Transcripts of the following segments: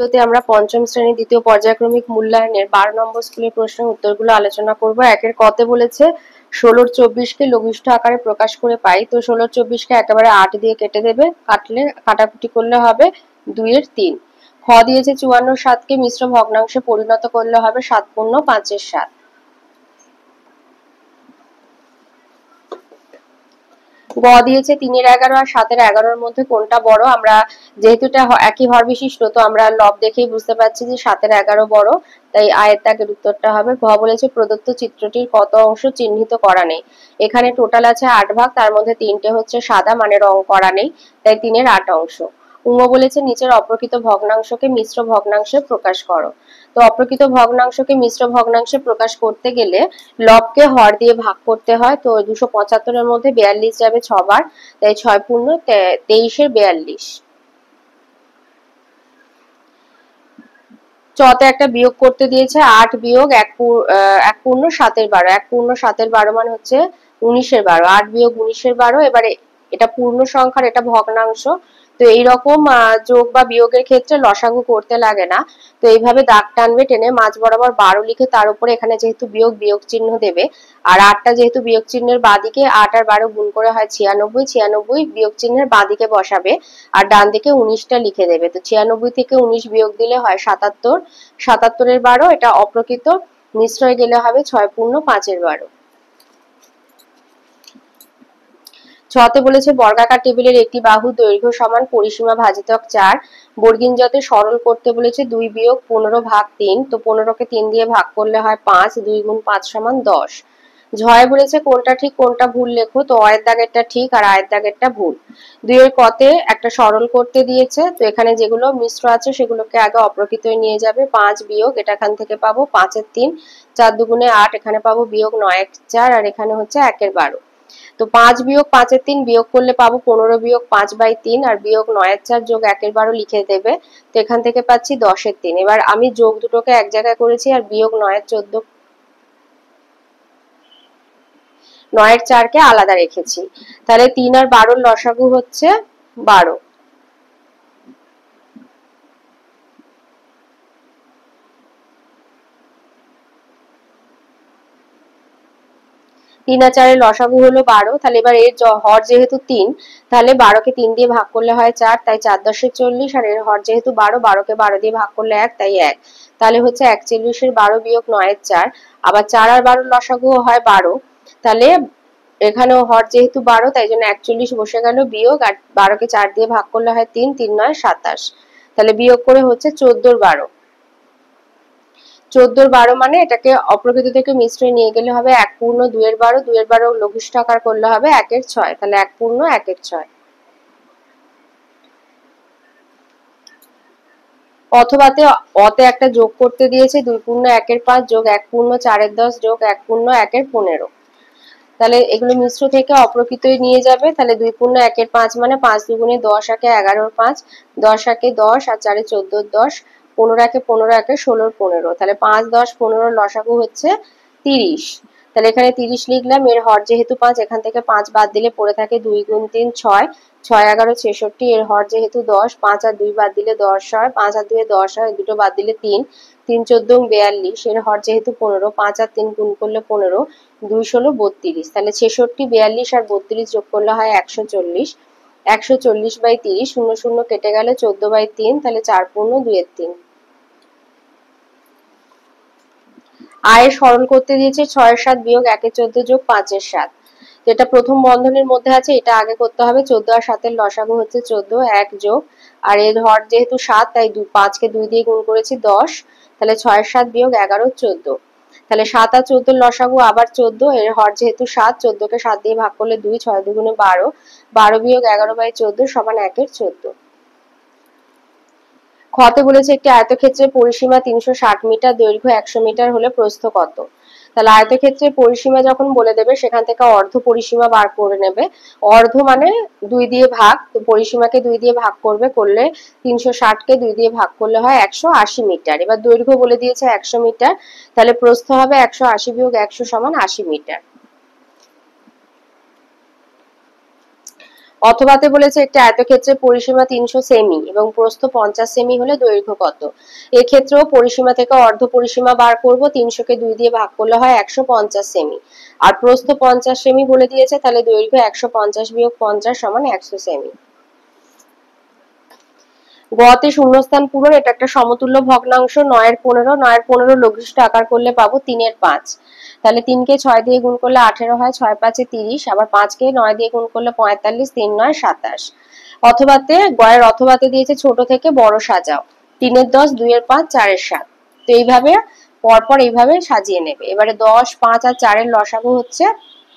ভিডিওতে আমরা পঞ্চম শ্রেণী দ্বিতীয় পর্যায়ক্রমিক মূল্যায়নের 12 নম্বর স্কুলের প্রশ্নের উত্তরগুলো আলোচনা করব। একের কতে বলেছে 16 24 কে লঘিষ্ঠ আকারে প্রকাশ করে পাই। তো 16 24 কে একেবারে 8 দিয়ে কেটে দেবে, কাটাকুটি করলে হবে 2 এর 3। খ দিয়েছে 54 7 কে মিশ্র ভগ্নাংশে পরিণত করলে হবে 7 পূর্ণ 5 এর 7। গ দিয়েছে 3 এর 11 আর 7 এর 11 এর মধ্যে কোনটা বড়। আমরা যেহেতু এটা একই ভর বিশিষ্ট, তো আমরা লব দেখেই বুঝতে পারছি যে 7 এর 11 বড়, তাই আয়ের দাগের উত্তরটা হবে। গ বলেছে প্রদত্ত চিত্রটির কত অংশ চিহ্নিত করা নেই। এখানে টোটাল আছে 8 ভাগ, তার মধ্যে 3টে হচ্ছে সাদা, মানে রং করা নেই, তাই 3 এর 8 অংশ। উম বলেছে নিচের অপ্রকৃত ভগ্নাংশকে মিশ্র ভগ্নাংশে প্রকাশ করো। তো অপ্রকৃত ভগ্নাংশকে মিশ্র ভগ্নাংশে প্রকাশ করতে গেলে লবকে হর দিয়ে ভাগ করতে হয়। তো 275 এর মধ্যে 42 যাবে 6 বার, তাই 6 পূর্ণ 23 এর 42। চতে একটা বিয়োগ করতে দিয়েছে 8 বিয়োগ 1 পূর্ণ 7 এর 12। 1 পূর্ণ 7 এর 12 মানে হচ্ছে 19 এর 12। 8 বিয়োগ 19 এর 12। এবারে এটা পূর্ণ সংখ্যার, এটা ভগ্নাংশ, তো এইরকম যোগ বা বিয়োগের ক্ষেত্রে লসাগু করতে লাগে না। তো এইভাবে দাগ টানবে, টেনে মাঝ বরাবর 12 লিখে তার উপরে এখানে যেহেতু বিয়োগ, বিয়োগ চিহ্ন দেবে। আর 8টা যেহেতু বিয়োগ চিহ্নের বাঁদিকে, 8 আর 12 গুণ করে হয় 96, 96 বিয়োগ চিহ্নের বাঁদিকে বসাবে আর ডান দিকে 19টা লিখে দেবে। তো 96 থেকে 19 বিয়োগ দিলে হয় 77, 77 এর 12। এটা অপ্রকৃত, মিশ্র হয়ে গেলে হবে 6 পূর্ণ 5 এর 12। ছতে বলেছে বর্গাকার টেবিলের একটি বাহু দৈর্ঘ্য সমান পরিসীমা ভাজিতক 4। বর্গিনজতে সরল করতে বলেছে 2 বিয়োগ 15 ভাগ 3। তো 15 কে 3 দিয়ে ভাগ করলে হয় 5, 2 গুণ 5 সমান 10। ঝয় বলেছে কোনটা ঠিক কোনটা ভুল লেখো। তো অয়ের দাগেরটা ঠিক আর আয়ের দাগেরটা ভুল। 2 এর কতে একটা সরল করতে দিয়েছে, তো এখানে যেগুলো মিশ্র আছে সেগুলোকে আগে অপ্রকৃতই নিয়ে যাবে। 5 বিয়োগ, এটা এখান থেকে পাবো 5 এর 3, 4 দুগুণে 8, এখানে পাবো বিয়োগ 9 1 4, আর এখানে হচ্ছে 1 এর 12। তো 5 বিয়োগ 5 এর 3 বিয়োগ করলে পাবো 15 বিয়োগ 5/3 আর বিয়োগ 9 এর 4 যোগ 1 এর 12 লিখে দেবে। তো এখান থেকে পাচ্ছি 10 এর 3। এবার আমি যোগ দুটোকে এক জায়গায় করেছি আর বিয়োগ 9 এর 4 কে আলাদা রেখেছি। তাহলে 3 আর 12 লসাগু হচ্ছে 12। 3 আর 4 এর লসাগু হলো 12। তাহলে এবার এর হর যেহেতু 3, তাহলে 12 কে 3 দিয়ে ভাগ করলে হয় 4, তাই 4 10 এর 40। আর এর হর যেহেতু 12, 12 কে 12 দিয়ে ভাগ করলে 1, তাই 1। তাহলে হচ্ছে 41 এর 12 বিয়োগ 9 এর 4। আবার 4 আর 12 লসাগু হয় 12। তাহলে এখানেও হর যেহেতু 12, তাই জন্য 41 বসে গেল বিয়োগ, আর 12 কে 4 দিয়ে ভাগ করলে হয় 3, 3 9 27। তাহলে বিয়োগ করে হচ্ছে 14 এর 12। 14 এর 12 মানে এটাকে অপ্রকৃত থেকে মিশ্রে নিয়ে গেলে হবে 1 পূর্ণ 2 এর 12, 2 এর 12 লঘিষ্ঠ আকার করলে হবে 1 এর 6। তাহলে 1 পূর্ণ 1 এর 6। অথবাতে অতে একটা যোগ করতে দিয়েছে 2 পূর্ণ 1 এর 5 যোগ 1 পূর্ণ 4 এর 10 যোগ 1 পূর্ণ 1 এর 15। তাহলে এগুলো মিশ্র থেকে অপ্রকৃতই নিয়ে যাবে। তাহলে 2 পূর্ণ 1 এর 5 মানে 5 দুগুণে 10 একে 11 এর 5, 10 একে 10 আর 4 এ 14 এর 10, 15 একে 15, একে 16 এর 15। তাহলে 5 10 15 লসাগু হচ্ছে 30। তাহলে এখানে 30 লিখলাম। এর হর যেহেতু 5, এখান থেকে 5 বাদ দিলে পড়ে থাকে 2 গুণ 3 6, 6 11 66। এর হর যেহেতু 10, 5 আর 2 বাদ দিলে 10 হয়, 5 আর 2 10 হয়, দুটো বাদ দিলে 3, 3 14 42। এর হর যেহেতু 15, 5 আর 3 গুণ করলে 15, 2 16 32। তাহলে 66 42 আর 32 যোগ করলে হয় 140। 140/30, 0 0 কেটে গেলে 14/3, তাহলে 4 পূর্ণ 2 এর 3। আয়ে সরল করতে দিয়েছে 6 এর 7 বিয়োগ 1 এর 14 যোগ 5 এর 7। যেটা প্রথম বন্ধনীর মধ্যে আছে এটা আগে করতে হবে। 14 আর 7 এর লসাগু হচ্ছে 14, 1 যোগ, আর এর হর যেহেতু 7, তাই 5 কে 2 দিয়ে গুণ করেছি 10। তাহলে 6 এর 7 বিয়োগ 11 14। তাহলে 7 আর 14 লসাগু আবার 14। এর হর যেহেতু 7, 14 কে 7 দিয়ে ভাগ করলে 2, 6 দুগুণে 12, 12 বিয়োগ 11/14 সমান 1 এর 14। খতে বলেছে একটি আয়তক্ষেত্রের পরিসীমা 360 মিটার, দৈর্ঘ্য 100 মিটার হলে প্রস্থ কত। তাহলে আয়তক্ষেত্রের পরিসীমা যখন বলে দেবে সেখান থেকে অর্ধ পরিসীমা বার করে নেবে। অর্ধ মানে 2 দিয়ে ভাগ, তো পরিসীমাকে 2 দিয়ে ভাগ করবে, করলে 360 কে 2 দিয়ে ভাগ করলে হয় 180 মিটার। এবার দৈর্ঘ্য বলে দিয়েছে 100 মিটার, তাহলে প্রস্থ হবে 180 বিয়োগ 100 সমান 80 মিটার। অথবাতে বলেছে একটি আয়তক্ষেত্রের পরিসীমা 300 সেমি এবং প্রস্থ 50 সেমি হলে দৈর্ঘ্য কত। এক্ষেত্রেও পরিসীমা থেকে অর্ধ পরিসীমা বার করব, 300 কে 2 দিয়ে ভাগ করলে হয় 150 সেমি, আর প্রস্থ 50 সেমি বলে দিয়েছে, তাহলে দৈর্ঘ্য 150 বিয়োগ 50 সমান 100 সেমি। গতে শূন্যস্থান পূরণ, এটা একটা সমতুল্য ভগ্নাংশ, 9/15, 9/15 লঘিষ্ঠ আকার করলে পাবো 3/5, তাহলে 3কে 6 দিয়ে গুণ করলে 18 হয়, 6×5 = 30, আবার 5কে 9 দিয়ে গুণ করলে 45, 3×9 = 27। অথবাতে গয়ের অথবাতে দিয়েছে ছোট থেকে বড় সাজাও, 3/10, 2/5, 4/7। তো এইভাবে পরপর এইভাবে সাজিয়ে নেবে। এবারে 10, 5 আর 4 লসাগু হচ্ছে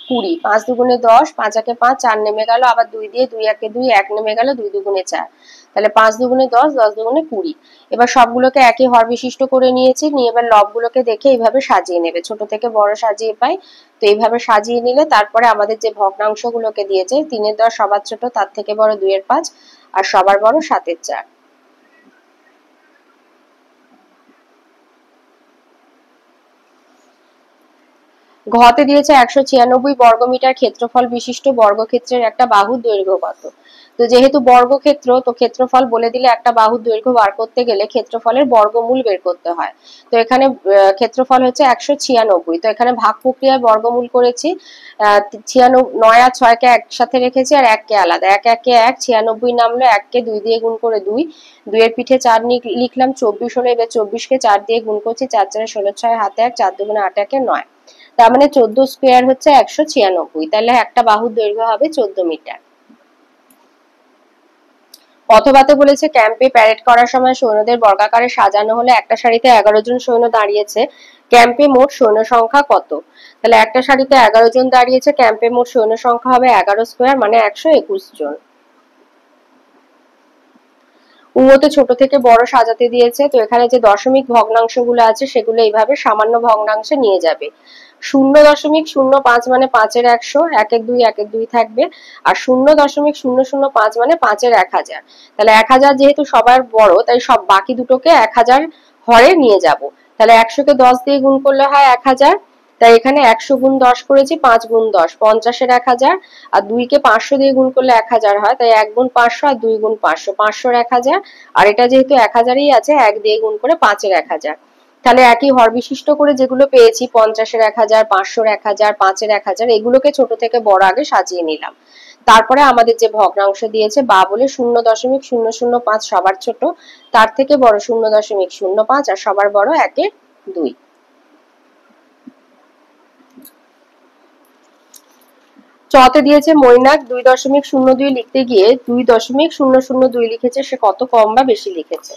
20, 5 দুগুণে 10, 5 একে 5, 4 নেমে গেল, আবার 2 দিয়ে 2 একে 2, 1 নেমে গেল, 2 দুগুণে 4, তাহলে 5 দুগুণে 10, 10 দুগুণে 20। এবার সবগুলোকে একই হর বিশিষ্ট করে নিয়েছি, নিয়ে এবার লবগুলোকে দেখে এইভাবে সাজিয়ে নেবে, ছোট থেকে বড় সাজিয়ে পাই। তো এইভাবে সাজিয়ে নিলে তারপরে আমাদের যে ভগ্নাংশগুলোকে দিয়েছে 3/10 সবার ছোট, তার থেকে বড় 2/5, আর সবার বড় 7/4। ঘতে দিয়েছে 196 বর্গমিটার ক্ষেত্রফল বিশিষ্ট বর্গক্ষেত্রের একটা বাহুর দৈর্ঘ্য কত। তো যেহেতু বর্গক্ষেত্র, তো ক্ষেত্রফল বলে দিলে একটা বাহুর দৈর্ঘ্য বার করতে গেলে ক্ষেত্রফলের বর্গমূল বের করতে হয়। তো এখানে ক্ষেত্রফল হচ্ছে 196, তো এখানে ভাগ প্রক্রিয়ায় বর্গমূল করেছি। 9 আর 6কে একসাথে রেখেছি আর 1কে আলাদা, 1 1 1, 96 নামলো, 1কে 2 দিয়ে গুণ করে 2, 2 এর পিঠে 4 লিখলাম, 24 হলো। এবার 24কে 4 দিয়ে গুণ করছি, 4 4 16, 6 হাতে 1, 4 দুগুণে 8 1 9, তার মানে 14 স্কয়ার হচ্ছে 196, তাহলে একটা বাহুর দৈর্ঘ্য হবে 14 মিটার। অথবাতে বলেছে ক্যাম্পে প্যারেড করার সময় সৈন্যদের বর্গাকারে সাজানো হলে একটা সারিতে 11 জন সৈন্য দাঁড়িয়েছে, ক্যাম্পে মোট সৈন্য সংখ্যা কত। তাহলে একটা সারিতে 11 জন দাঁড়িয়েছে, ক্যাম্পে মোট সৈন্য সংখ্যা হবে 11 স্কয়ার মানে 121 জন। উমতে ছোট থেকে বড় সাজাতে দিয়েছে, তো এখানে যে দশমিক ভগ্নাংশগুলো আছে সেগুলো এইভাবে সামান্য ভগ্নাংশে নিয়ে যাবে। 0.05 মানে 5-এর 100, 1-এর 2, 1-এর 2 থাকবে, আর 0.005 মানে 5-এর 1000। তাহলে 1000 যেহেতু সবার বড়, তাই সব বাকি দুটোকে 1000 হরে নিয়ে যাব। তাহলে 100কে 10 দিয়ে গুণ করলে হয় 1000, তাই এখানে 100 গুণ 10 করেছি, 5 গুণ 10, 50-এর 1000, আর 2কে 500 দিয়ে গুণ করলে 1000 হয়, তাই 1 গুণ 500 আর 2 গুণ 500, 500-র 1000, আর এটা যেহেতু 1000ই আছে, 1 দিয়ে গুণ করে 5-এর 1000। তাহলে একই হর বিশিষ্ট করে যেগুলো পেয়েছি 50-এর 1000, 500-র 1000, 5-এর 1000, এগুলোকে ছোট থেকে বড় আগে সাজিয়ে নিলাম। তারপরে আমাদের যে ভগ্নাংশ দিয়েছে বা বলে 0.005 সবার ছোট, তার থেকে বড় 0.05, আর সবার বড় 1-এর 2। চতে দিয়েছে মৈনাক 2.02 লিখতে গিয়ে 2.002 লিখেছে, সে কত কম বা বেশি লিখেছে।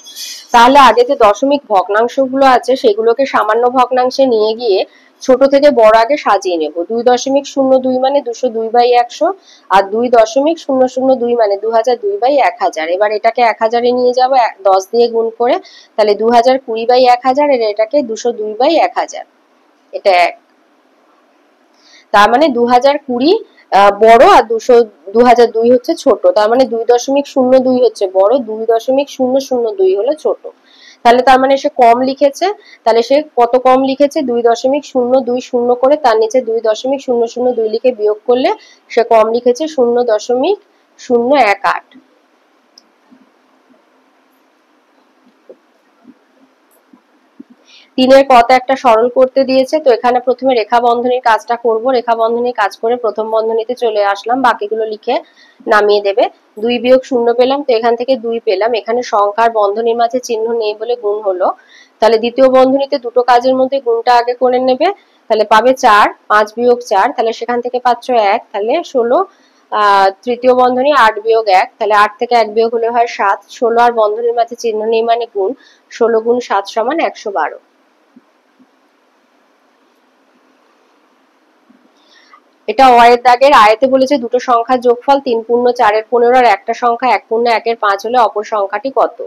তাহলে আগে যে দশমিক ভগ্নাংশগুলো আছে সেগুলোকে সামান্য ভগ্নাংশে নিয়ে গিয়ে ছোট থেকে বড় আগে সাজিয়ে নেব। 2.02 মানে 202/100, আর 2.002 মানে 2002/1000। এবার এটাকে 1000-এ নিয়ে যাব 10 দিয়ে গুণ করে, তাহলে 2020/1000, এর এটাকে 202/1000, এটা এক। তার মানে 2020 বড় আর 2002 হচ্ছে ছোট, তার মানে 2.02 হচ্ছে বড়, 2.002 হলো ছোট। তাহলে তার মানে সে কম লিখেছে, তাহলে সে কত কম লিখেছে, 2.02 শূন্য করে তার নিচে 2.002 লিখে বিয়োগ করলে সে কম লিখেছে 0.018। 3-এর কত একটা সরল করতে দিয়েছে, তো এখানে প্রথমে রেখা বন্ধনীর কাজটা করব। রেখা বন্ধনীর কাজ করে প্রথম বন্ধনীতে চলে আসলাম, বাকিগুলো লিখে নামিয়ে দেবে। 2 বিয়োগ 0 পেলাম, তো এখান থেকে 2 পেলাম, এখানে সংখ্যার বন্ধনীর মাঝে চিহ্ন নেই বলে গুণ হলো। তাহলে দ্বিতীয় বন্ধনীতে দুটো কাজের মধ্যে গুণটা আগে করে নেবে, তাহলে পাবে 4, 5 বিয়োগ 4, তাহলে সেখান থেকে পাচ্ছ 1, তাহলে 16। তৃতীয় বন্ধনী 8 বিয়োগ 1, তাহলে 8 থেকে 1 বিয়োগ হলে হয় 7, 16 আর বন্ধনীর মাঝে চিহ্ন নেই মানে গুণ, 16 গুণ 7 সমান 112। এটা অয়ের দাগের। আয়তে বলেছে দুটো সংখ্যার যোগফল 3/4-15 আর একটা সংখ্যা 1/1-5 হলে অপর সংখ্যাটি কত।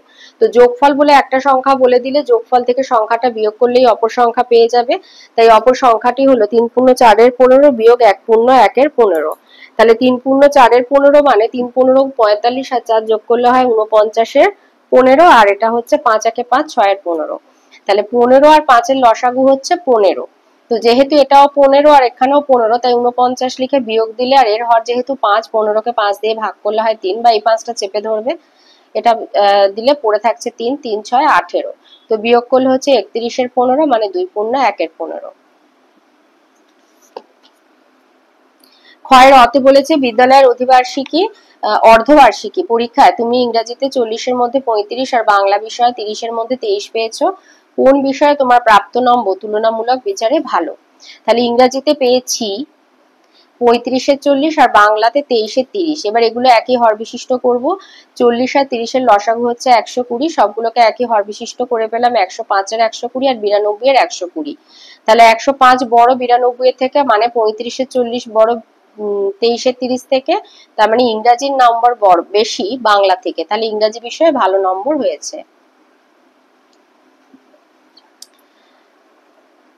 তো যোগফল বলে একটা সংখ্যা বলে দিলে যোগফল থেকে সংখ্যাটা বিয়োগ করলেই অপর সংখ্যা পেয়ে যাবে, তাই অপর সংখ্যাটি হলো 3/4-15 বিয়োগ 1/1-15। তাহলে 3/4-15 মানে 3/15 45, আর 4 যোগ করলে হয় 49-15, আর এটা হচ্ছে 5 1 5, 6 15। তাহলে 15 আর 5-এর লসাগু হচ্ছে 15। তো তো যেহেতু এটাও 15 আর এখানেও 15, তাই 49 লিখে বিয়োগ দিলে, আর এর হর যেহেতু 5, 15কে 5 দিয়ে ভাগ করলে হয় 3, বা এই 5টা চেপে ধরবে, এটা দিলে পড়ে থাকছে 3, 3 6 18। তো বিয়োগ করলে হচ্ছে 31 এর 15, মানে 2 পূর্ণ 1 এর 15। ক্ষয়ের অতে বলেছে বিদ্যালয়ের অধিবার্ষিকী অর্ধবার্ষিকী পরীক্ষায় তুমি ইংরেজিতে 40-এর মধ্যে 35 আর বাংলা বিষয়ে 30-এর মধ্যে 23 পেয়েছো, কোন বিষয়ে তোমার প্রাপ্ত নম্বর তুলনামূলক বিচারে ভালো? তাহলে ইংরেজিতে পেয়েছি 35-এর 40 আর বাংলাতে 23-এর 30। এবার এগুলো একই হর বিশিষ্ট করব। 40 আর 30-এর লসাগু হচ্ছে 120, সবগুলোকে একই হর বিশিষ্ট করে পেলাম। 105-এর 120 আর 92-এর 120। তাহলে 105 বড় 92-এর থেকে, মানে 35-এর 40 বড় 23-এর 30 থেকে, তার মানে ইংরাজির নম্বর বড় বেশি বাংলা থেকে, তাহলে ইংরাজি বিষয়ে ভালো নম্বর হয়েছে।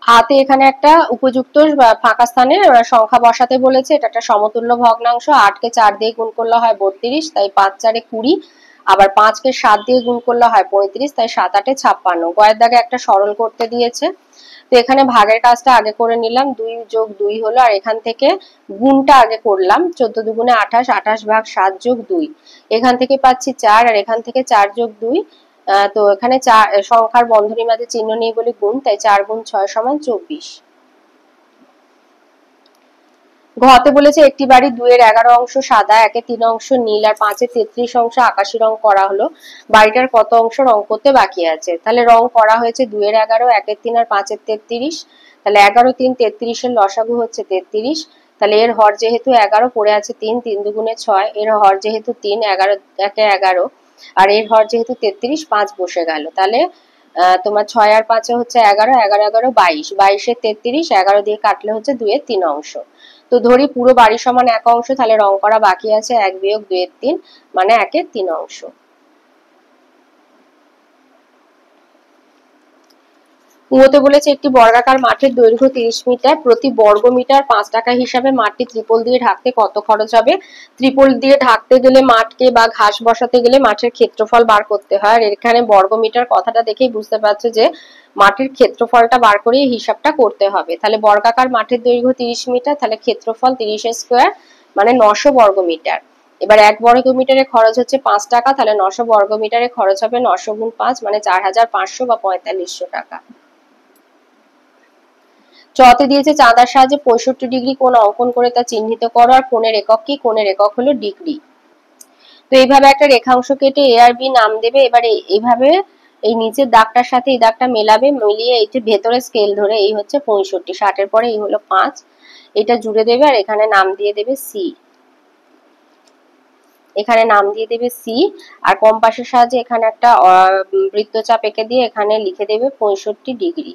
হাতে এখানে একটা উপযুক্ত ফাঁকা স্থানে সংখ্যা বসাতে বলেছে। এটা একটা সমতুল্য ভগ্নাংশ। 8কে 4 দিয়ে গুণ করলে হয় 32, তাই 5 4 20। আবার 5কে 7 দিয়ে গুণ করলে হয় 35, তাই 7 8 56। গয়ের দাগে একটা সরল করতে দিয়েছে। তো এখানে ভাগের কাজটা আগে করে নিলাম, 2 যোগ 2 হলো, আর এখান থেকে গুণটা আগে করলাম। 14 দুগুণে 28, 28 ভাগ 7 যোগ 2। এখান থেকে পাচ্ছি 4, আর এখান থেকে 4 যোগ 2। তো এখানে সংখ্যার বন্ধনীর মাঝে চিহ্ন নেই বলে গুণ, তাই 4 গুণ 6 সমান 24। ঘতে বলেছে একটি বাড়ি 2 এর 11 অংশ সাদা, 1 এর 3 অংশ নীল, আর 5 এর 33 অংশ আকাশি রং করা হলো। বাড়িটার কত অংশ রং করতে বাকি আছে? তাহলে রং করা হয়েছে 2 এর 11, 1 এর 3 আর 5 এর 33। তাহলে 11 3 33 এর লসাগু হচ্ছে 33। তাহলে এর হর যেহেতু 11, পড়ে আছে 3, 3 দুগুণে 6। এর হর যেহেতু 3, 11 1 এ 11, আর এর হর যেহেতু 33, 5 বসে গেল। তাহলে তোমার 6 আর 5 হচ্ছে 11, 11 11 22, 22 এর 33, 11 দিয়ে কাটলে হচ্ছে 2 এর 3 অংশ। তো ধরি পুরো বাড়ি সমান 1 অংশ, তাহলে রং করা বাকি আছে 1 বিয়োগ 2 এর 3, মানে 1 এর 3 অংশ। কুয়োতে বলেছে একটি বর্গাকার মাঠের দৈর্ঘ্য 30 মিটার, প্রতি বর্গ মিটার 5 টাকা হিসাবে মাঠটি ত্রিপল দিয়ে ঢাকতে কত খরচ হবে? ত্রিপল দিয়ে ঢাকতে গেলে মাঠকে বা ঘাস বসাতে গেলে মাঠের ক্ষেত্রফল বার করতে হয়। আর এখানে বর্গ মিটার কথাটা দেখেই বুঝতে পারছো যে মাঠের ক্ষেত্রফলটা বার করে হিসাবটা করতে হবে। তাহলে বর্গাকার মাঠের দৈর্ঘ্য 30 মিটার, তাহলে ক্ষেত্রফল 30 স্কোয়ার, মানে 900 বর্গ মিটার। এবার 1 বর্গ মিটারে খরচ হচ্ছে 5 টাকা, তাহলে 900 বর্গ মিটারে খরচ হবে 900 গুণ 5, মানে 4500 বা 4500 টাকা। চতে দিয়েছে চাঁদার সাহায্যে 65 ডিগ্রি কোণ অঙ্কন করে তা চিহ্নিত করো, আর কোণের একক কি? কোণের একক হলো ডিগ্রি। তো এইভাবে একটা রেখাংশ কেটে এ আর বি নাম দেবে। এবারে এইভাবে এই নিচের দাগটার সাথে এই দাগটা মেলাবে, মিলিয়ে এই যে ভেতরে স্কেল ধরে এই হচ্ছে 65, 60-এর পরে এই হলো 5, এটা জুড়ে দেবে, আর এখানে নাম দিয়ে দেবে সি। এখানে নাম দিয়ে দেবে সি, আর কম্পাসের সাহায্যে এখানে একটা বৃত্তচাপ এঁকে দিয়ে এখানে লিখে দেবে 65 ডিগ্রি।